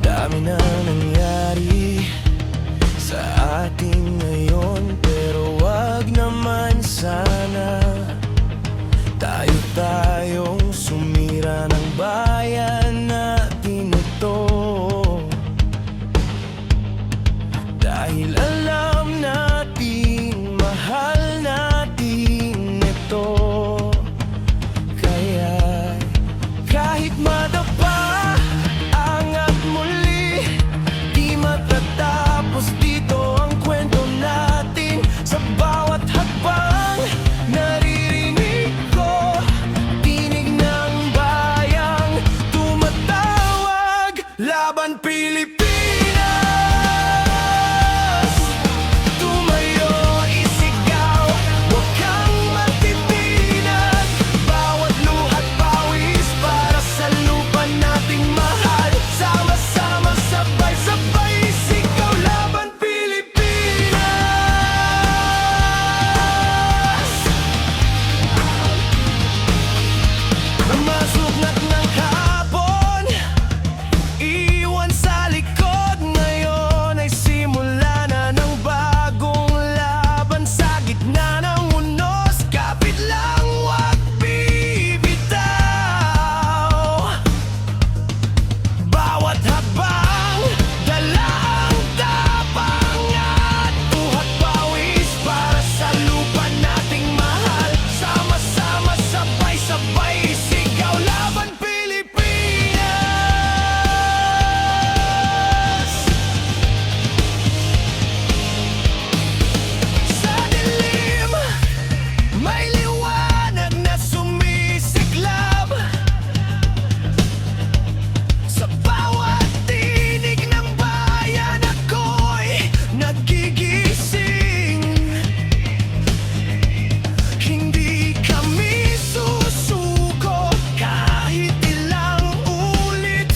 Dami na nangyari sa atin ngayon, pero wag naman sana tayong sumira ng bayan natin ito. Dahil alam natin, mahal natin ito. Kaya kahit madapa, angat muli, di matatapos dito ang kwento natin. Sa bawat hakbang, naririnig ko tinig ng bayang tumatawag. Laban Pilipinas! Tumayo, isigaw, huwag kang matitinag. Bawat luha't pawis para sa lupa nating mahal. Sama-sama, sabay-sabay, isigaw, Laban Pilipinas! Masugnat ng hapon, iwan sa likod. Ngayon ay simula na ng bagong laban. Sa gitna ng unos, kapit lang, wag bibitaw. Bawat habang, dala ang tapang at buhat pawis para sa lupa nating mahal. Sama-sama, sabay-sabay, isigaw, Laban Pilipinas! Sa dilim, may liwanag na sumisiklab. Sa bawat tinig ng bayan, ako'y nagigising. Hindi kami susuko kahit ilang ulit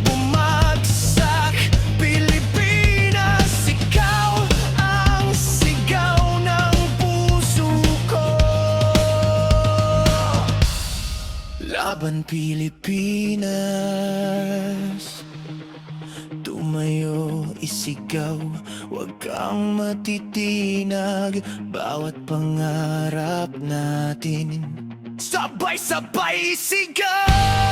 bumagsak. Pilipinas, ikaw ang sigaw ng puso ko. Laban Pilipinas, tumayo, isigaw, huwag kang matitinag. Bawat pangarap natin, sabay-sabay, isigaw!